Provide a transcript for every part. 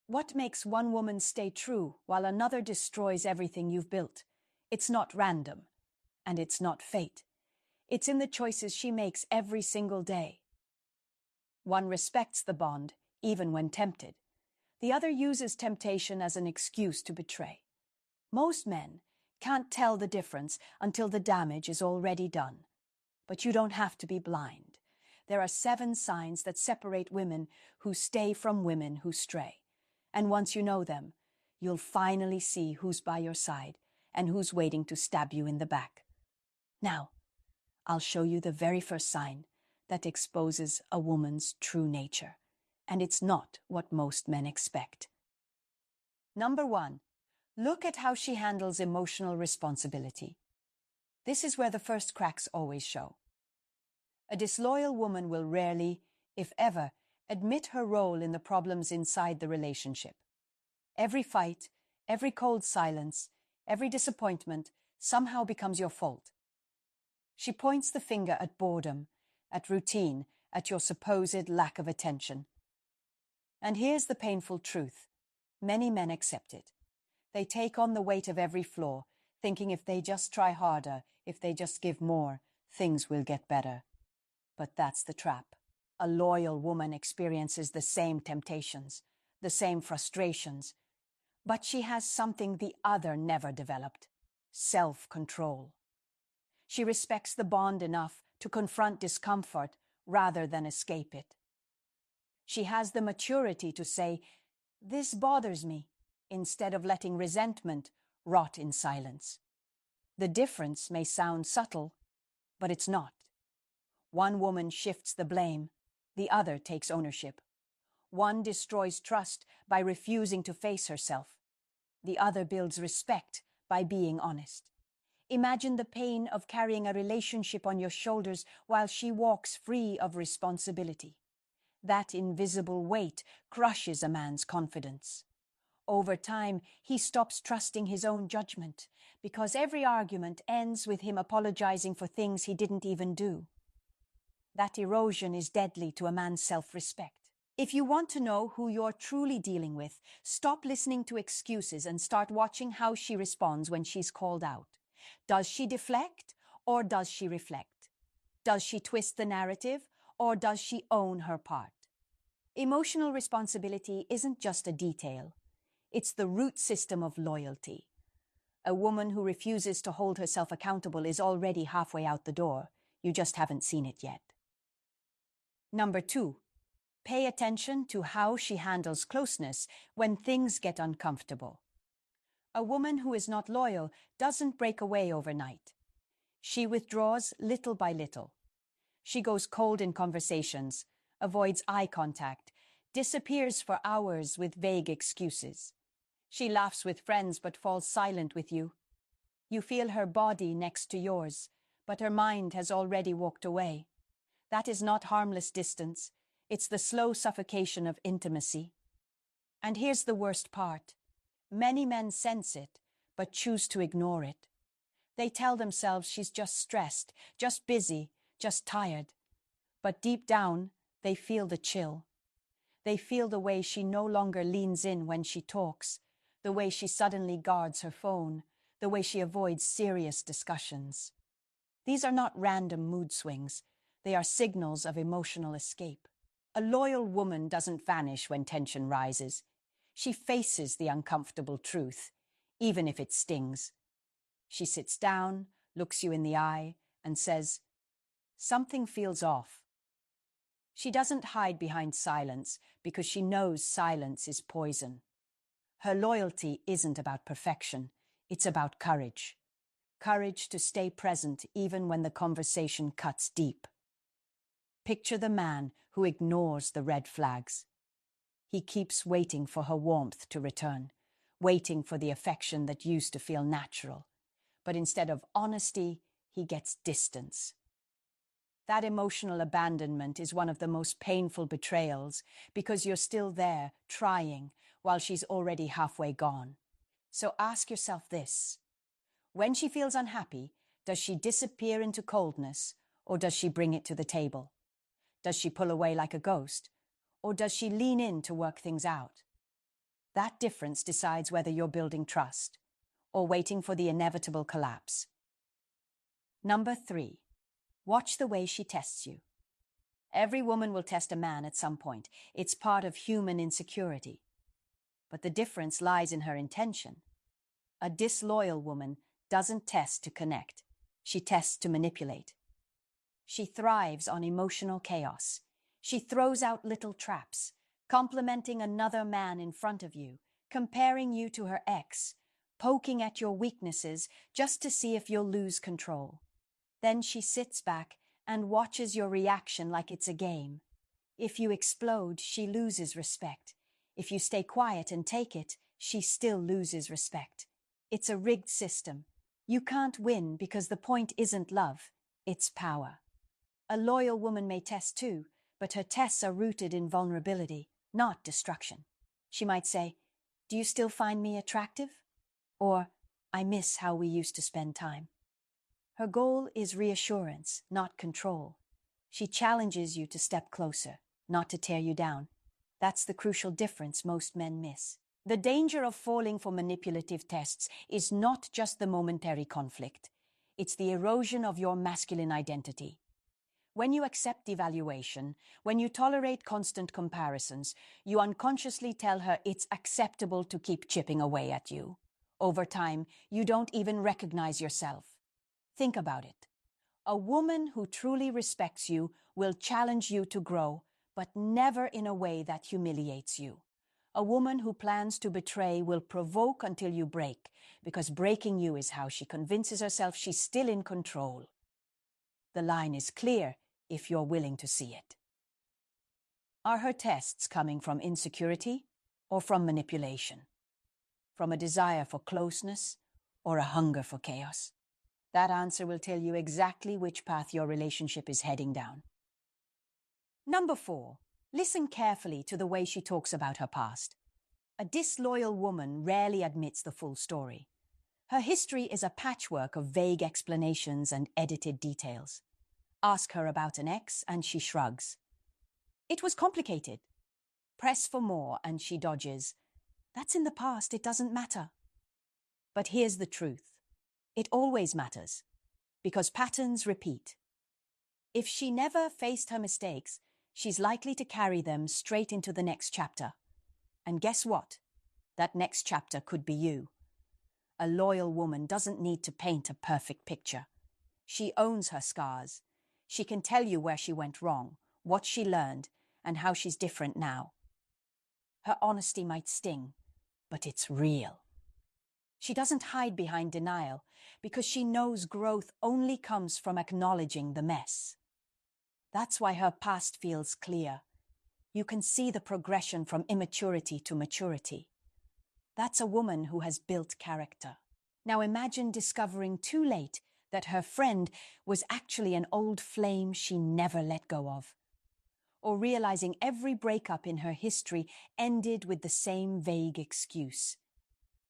What makes one woman stay true while another destroys everything you've built? It's not random, and it's not fate. It's in the choices she makes every single day. One respects the bond, even when tempted. The other uses temptation as an excuse to betray. Most men can't tell the difference until the damage is already done. But you don't have to be blind. There are 7 signs that separate women who stay from women who stray. And once you know them, you'll finally see who's by your side and who's waiting to stab you in the back. Now, I'll show you the very first sign that exposes a woman's true nature. And it's not what most men expect. Number 1. Look at how she handles emotional responsibility. This is where the first cracks always show. A disloyal woman will rarely, if ever, admit her role in the problems inside the relationship. Every fight, every cold silence, every disappointment somehow becomes your fault. She points the finger at boredom, at routine, at your supposed lack of attention. And here's the painful truth. Many men accept it. They take on the weight of every flaw, thinking if they just try harder, if they just give more, things will get better. But that's the trap. A loyal woman experiences the same temptations, the same frustrations, but she has something the other never developed: self-control. She respects the bond enough to confront discomfort rather than escape it. She has the maturity to say, "This bothers me," instead of letting resentment rot in silence. The difference may sound subtle, but it's not. One woman shifts the blame, the other takes ownership. One destroys trust by refusing to face herself. The other builds respect by being honest. Imagine the pain of carrying a relationship on your shoulders while she walks free of responsibility. That invisible weight crushes a man's confidence. Over time, he stops trusting his own judgment because every argument ends with him apologizing for things he didn't even do. That erosion is deadly to a man's self-respect. If you want to know who you're truly dealing with, stop listening to excuses and start watching how she responds when she's called out. Does she deflect or does she reflect? Does she twist the narrative or does she own her part? Emotional responsibility isn't just a detail. It's the root system of loyalty. A woman who refuses to hold herself accountable is already halfway out the door. You just haven't seen it yet. Number 2, pay attention to how she handles closeness when things get uncomfortable. A woman who is not loyal doesn't break away overnight. She withdraws little by little. She goes cold in conversations, avoids eye contact, disappears for hours with vague excuses. She laughs with friends but falls silent with you. You feel her body next to yours, but her mind has already walked away. That is not harmless distance. It's the slow suffocation of intimacy. And here's the worst part. Many men sense it, but choose to ignore it. They tell themselves she's just stressed, just busy, just tired. But deep down, they feel the chill. They feel the way she no longer leans in when she talks, the way she suddenly guards her phone, the way she avoids serious discussions. These are not random mood swings. They are signals of emotional escape. A loyal woman doesn't vanish when tension rises. She faces the uncomfortable truth, even if it stings. She sits down, looks you in the eye, and says, "Something feels off." She doesn't hide behind silence because she knows silence is poison. Her loyalty isn't about perfection, it's about courage. Courage to stay present even when the conversation cuts deep. Picture the man who ignores the red flags. He keeps waiting for her warmth to return, waiting for the affection that used to feel natural. But instead of honesty, he gets distance. That emotional abandonment is one of the most painful betrayals because you're still there, trying, while she's already halfway gone. So ask yourself this. When she feels unhappy, does she disappear into coldness or does she bring it to the table? Does she pull away like a ghost or does she lean in to work things out? That difference decides whether you're building trust or waiting for the inevitable collapse. Number 3, watch the way she tests you. Every woman will test a man at some point. It's part of human insecurity. But the difference lies in her intention. A disloyal woman doesn't test to connect. She tests to manipulate. She thrives on emotional chaos. She throws out little traps, complimenting another man in front of you, comparing you to her ex, poking at your weaknesses just to see if you'll lose control. Then she sits back and watches your reaction like it's a game. If you explode, she loses respect. If you stay quiet and take it, she still loses respect. It's a rigged system. You can't win because the point isn't love, it's power. A loyal woman may test too, but her tests are rooted in vulnerability, not destruction. She might say, "Do you still find me attractive?" Or, "I miss how we used to spend time." Her goal is reassurance, not control. She challenges you to step closer, not to tear you down. That's the crucial difference most men miss. The danger of falling for manipulative tests is not just the momentary conflict. It's the erosion of your masculine identity. When you accept devaluation, when you tolerate constant comparisons, you unconsciously tell her it's acceptable to keep chipping away at you. Over time, you don't even recognize yourself. Think about it. A woman who truly respects you will challenge you to grow, but never in a way that humiliates you. A woman who plans to betray will provoke until you break, because breaking you is how she convinces herself she's still in control. The line is clear if you're willing to see it. Are her tests coming from insecurity or from manipulation? From a desire for closeness or a hunger for chaos? That answer will tell you exactly which path your relationship is heading down. Number 4, listen carefully to the way she talks about her past. A disloyal woman rarely admits the full story. Her history is a patchwork of vague explanations and edited details. Ask her about an ex and she shrugs. It was complicated. Press for more and she dodges. That's in the past, it doesn't matter. But here's the truth. It always matters, because patterns repeat. If she never faced her mistakes, she's likely to carry them straight into the next chapter. And guess what? That next chapter could be you. A loyal woman doesn't need to paint a perfect picture. She owns her scars. She can tell you where she went wrong, what she learned, and how she's different now. Her honesty might sting, but it's real. She doesn't hide behind denial because she knows growth only comes from acknowledging the mess. That's why her past feels clear. You can see the progression from immaturity to maturity. That's a woman who has built character. Now imagine discovering too late that her friend was actually an old flame she never let go of. Or realizing every breakup in her history ended with the same vague excuse.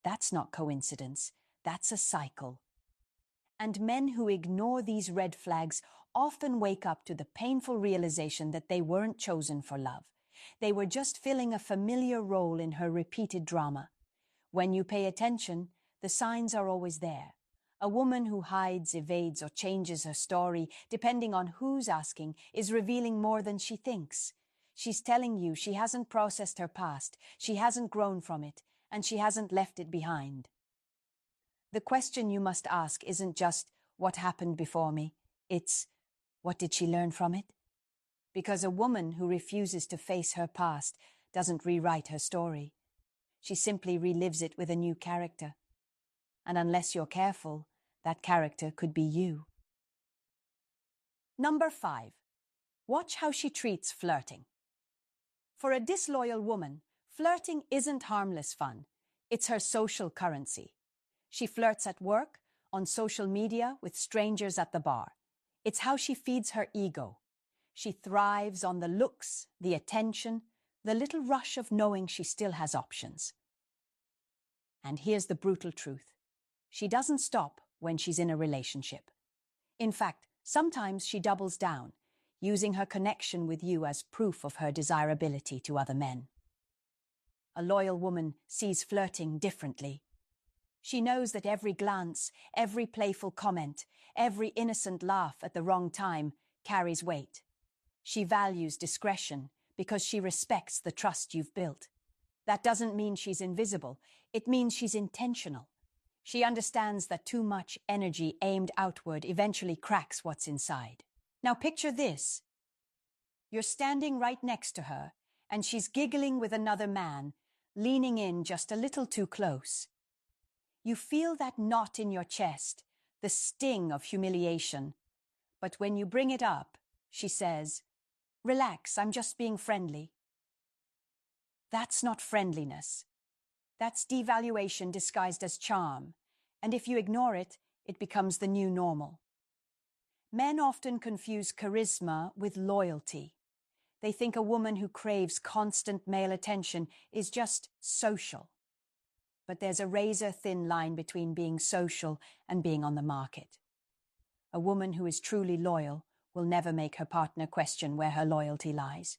That's not coincidence, that's a cycle. And men who ignore these red flags often wake up to the painful realization that they weren't chosen for love. They were just filling a familiar role in her repeated drama. When you pay attention, the signs are always there. A woman who hides, evades, or changes her story, depending on who's asking, is revealing more than she thinks. She's telling you she hasn't processed her past, she hasn't grown from it, and she hasn't left it behind. The question you must ask isn't just, what happened before me? It's, what did she learn from it? Because a woman who refuses to face her past doesn't rewrite her story. She simply relives it with a new character. And unless you're careful, that character could be you. Number 5. Watch how she treats flirting. For a disloyal woman, flirting isn't harmless fun. It's her social currency. She flirts at work, on social media, with strangers at the bar. It's how she feeds her ego. She thrives on the looks, the attention, the little rush of knowing she still has options. And here's the brutal truth. She doesn't stop when she's in a relationship. In fact, sometimes she doubles down, using her connection with you as proof of her desirability to other men. A loyal woman sees flirting differently. She knows that every glance, every playful comment, every innocent laugh at the wrong time carries weight. She values discretion because she respects the trust you've built. That doesn't mean she's invisible. It means she's intentional. She understands that too much energy aimed outward eventually cracks what's inside. Now picture this. You're standing right next to her, and she's giggling with another man, leaning in just a little too close. You feel that knot in your chest, the sting of humiliation. But when you bring it up, she says, "Relax, I'm just being friendly." That's not friendliness. That's devaluation disguised as charm, and if you ignore it, it becomes the new normal. Men often confuse charisma with loyalty. They think a woman who craves constant male attention is just social. But there's a razor-thin line between being social and being on the market. A woman who is truly loyal will never make her partner question where her loyalty lies.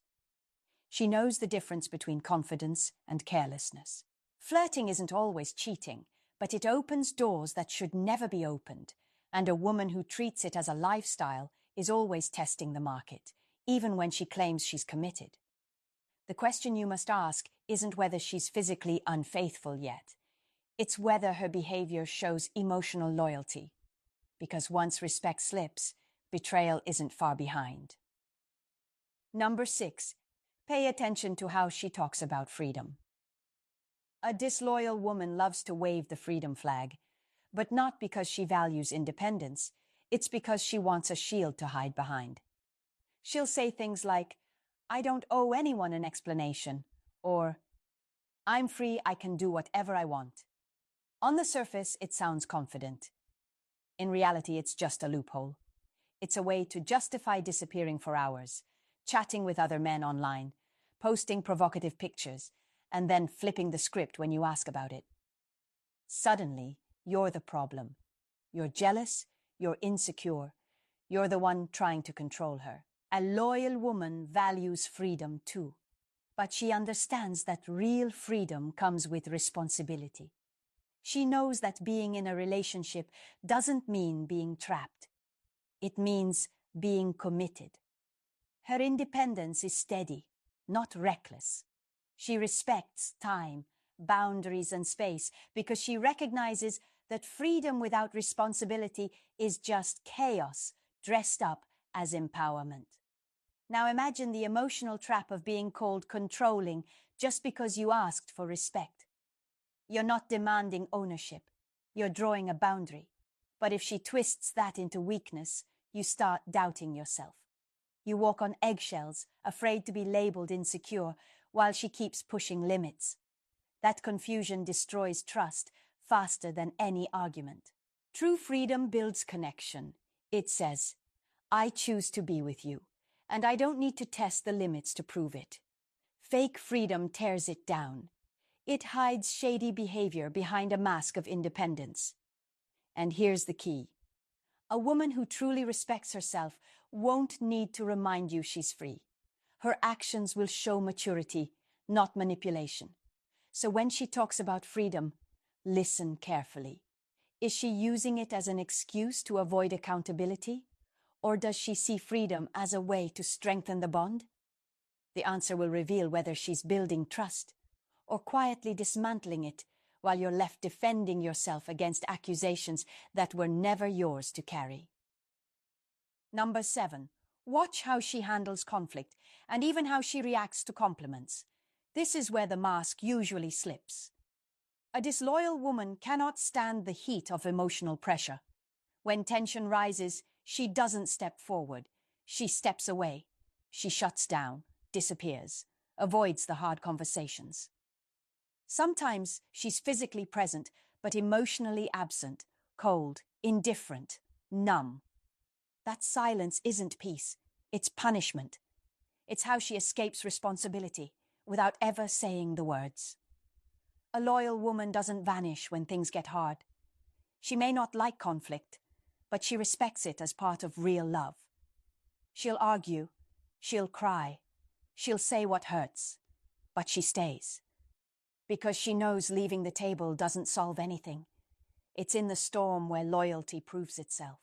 She knows the difference between confidence and carelessness. Flirting isn't always cheating, but it opens doors that should never be opened, and a woman who treats it as a lifestyle is always testing the market, even when she claims she's committed. The question you must ask isn't whether she's physically unfaithful yet. It's whether her behavior shows emotional loyalty. Because once respect slips, betrayal isn't far behind. Number 6. Pay attention to how she talks about freedom. A disloyal woman loves to wave the freedom flag, but not because she values independence. It's because she wants a shield to hide behind. She'll say things like, "I don't owe anyone an explanation," or "I'm free, I can do whatever I want." On the surface, it sounds confident. In reality, it's just a loophole. It's a way to justify disappearing for hours, chatting with other men online, posting provocative pictures, and then flipping the script when you ask about it. Suddenly, you're the problem. You're jealous, you're insecure, you're the one trying to control her. A loyal woman values freedom too, but she understands that real freedom comes with responsibility. She knows that being in a relationship doesn't mean being trapped. It means being committed. Her independence is steady, not reckless. She respects time, boundaries, and space because she recognizes that freedom without responsibility is just chaos dressed up as empowerment. Now imagine the emotional trap of being called controlling just because you asked for respect. You're not demanding ownership. You're drawing a boundary. But if she twists that into weakness, you start doubting yourself. You walk on eggshells, afraid to be labeled insecure, while she keeps pushing limits. That confusion destroys trust faster than any argument. True freedom builds connection. It says, "I choose to be with you, and I don't need to test the limits to prove it." Fake freedom tears it down. It hides shady behavior behind a mask of independence. And here's the key. A woman who truly respects herself won't need to remind you she's free. Her actions will show maturity, not manipulation. So when she talks about freedom, listen carefully. Is she using it as an excuse to avoid accountability? Or does she see freedom as a way to strengthen the bond? The answer will reveal whether she's building trust or quietly dismantling it while you're left defending yourself against accusations that were never yours to carry. Number 7. Watch how she handles conflict and even how she reacts to compliments. This is where the mask usually slips. A disloyal woman cannot stand the heat of emotional pressure. When tension rises, she doesn't step forward. She steps away. She shuts down, disappears, avoids the hard conversations. Sometimes she's physically present, but emotionally absent, cold, indifferent, numb. That silence isn't peace, it's punishment. It's how she escapes responsibility without ever saying the words. A loyal woman doesn't vanish when things get hard. She may not like conflict, but she respects it as part of real love. She'll argue, she'll cry, she'll say what hurts, but she stays. because she knows leaving the table doesn't solve anything. It's in the storm where loyalty proves itself.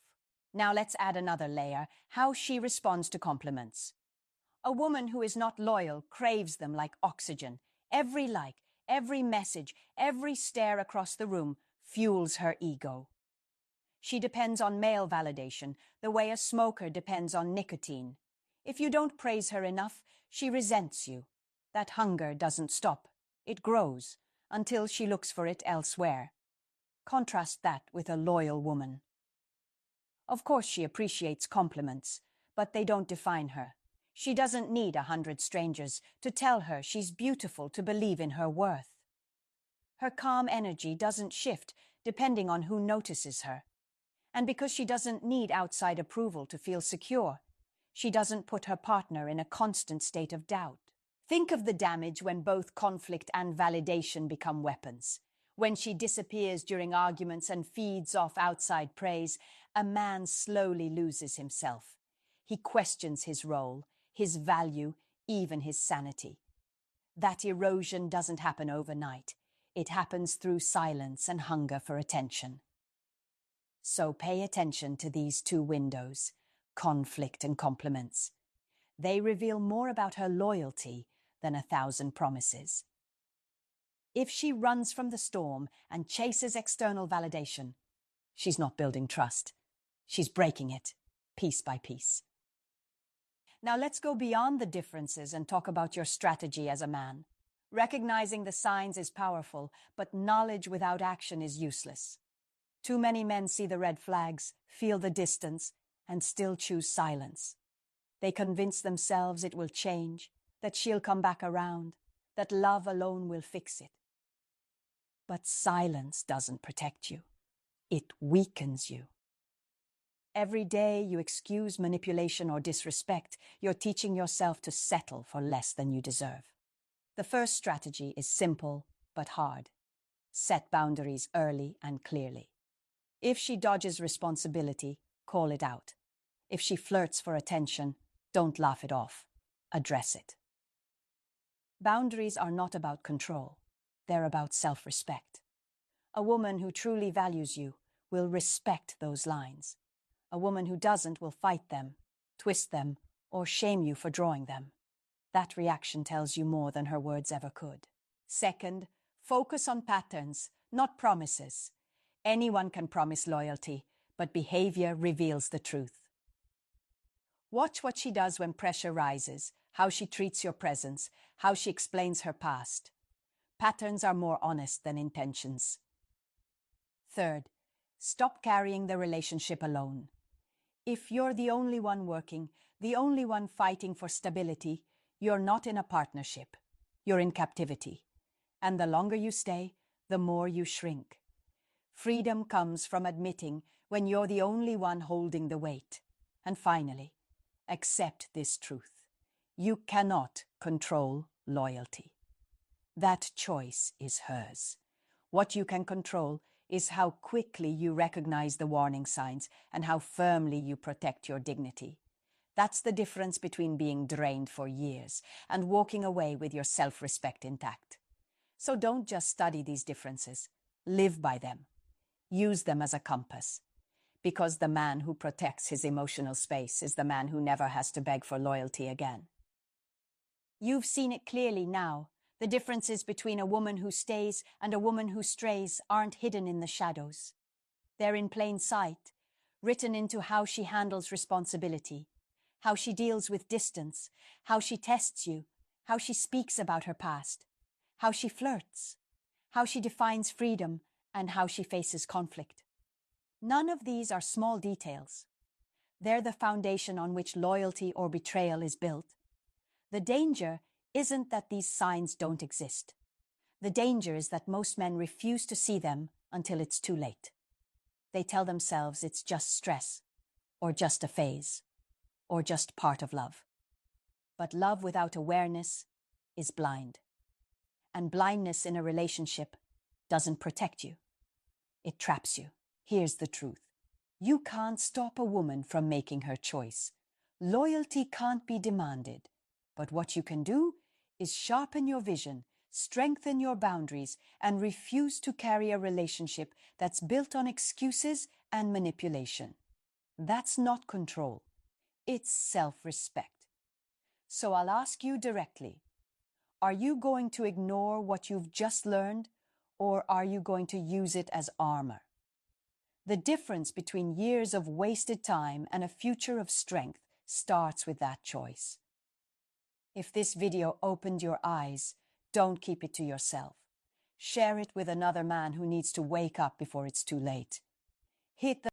Now let's add another layer, how she responds to compliments. A woman who is not loyal craves them like oxygen. Every like, every message, every stare across the room fuels her ego. She depends on male validation, the way a smoker depends on nicotine. If you don't praise her enough, she resents you. That hunger doesn't stop. It grows until she looks for it elsewhere. Contrast that with a loyal woman. Of course, she appreciates compliments, but they don't define her. She doesn't need 100 strangers to tell her she's beautiful, to believe in her worth. Her calm energy doesn't shift depending on who notices her. And because she doesn't need outside approval to feel secure, she doesn't put her partner in a constant state of doubt. Think of the damage when both conflict and validation become weapons. When she disappears during arguments and feeds off outside praise, a man slowly loses himself. He questions his role, his value, even his sanity. That erosion doesn't happen overnight. It happens through silence and hunger for attention. So pay attention to these two windows, conflict and compliments. They reveal more about her loyalty than 1,000 promises. If she runs from the storm and chases external validation, she's not building trust. She's breaking it, piece by piece. Now let's go beyond the differences and talk about your strategy as a man. Recognizing the signs is powerful, but knowledge without action is useless. Too many men see the red flags, feel the distance, and still choose silence. They convince themselves it will change, that she'll come back around, that love alone will fix it. But silence doesn't protect you. It weakens you. Every day you excuse manipulation or disrespect, you're teaching yourself to settle for less than you deserve. The first strategy is simple but hard. Set boundaries early and clearly. If she dodges responsibility, call it out. If she flirts for attention, don't laugh it off. Address it. Boundaries are not about control. They're about self-respect. A woman who truly values you will respect those lines. A woman who doesn't will fight them, twist them, or shame you for drawing them. That reaction tells you more than her words ever could. Second, focus on patterns, not promises. Anyone can promise loyalty, but behavior reveals the truth. Watch what she does when pressure rises, how she treats your presence, how she explains her past. Patterns are more honest than intentions. Third, stop carrying the relationship alone. If you're the only one working, the only one fighting for stability, you're not in a partnership. You're in captivity. And the longer you stay, the more you shrink. Freedom comes from admitting when you're the only one holding the weight. And finally, accept this truth. You cannot control loyalty. That choice is hers. What you can control is how quickly you recognize the warning signs and how firmly you protect your dignity. That's the difference between being drained for years and walking away with your self-respect intact. So don't just study these differences. Live by them. Use them as a compass. Because the man who protects his emotional space is the man who never has to beg for loyalty again. You've seen it clearly now. The differences between a woman who stays and a woman who strays aren't hidden in the shadows. They're in plain sight, written into how she handles responsibility, how she deals with distance, how she tests you, how she speaks about her past, how she flirts, how she defines freedom, and how she faces conflict. None of these are small details. They're the foundation on which loyalty or betrayal is built. The danger isn't that these signs don't exist. The danger is that most men refuse to see them until it's too late. They tell themselves it's just stress, or just a phase, or just part of love. But love without awareness is blind. And blindness in a relationship doesn't protect you. It traps you. Here's the truth. You can't stop a woman from making her choice. Loyalty can't be demanded. But what you can do is sharpen your vision, Strengthen your boundaries and refuse to carry a relationship that's built on excuses and manipulation. That's not control. It's self-respect. So I'll ask you directly, are you going to ignore what you've just learned, or are you going to use it as armor? The difference between years of wasted time and a future of strength starts with that choice. If this video opened your eyes, don't keep it to yourself. Share it with another man who needs to wake up before it's too late. Hit the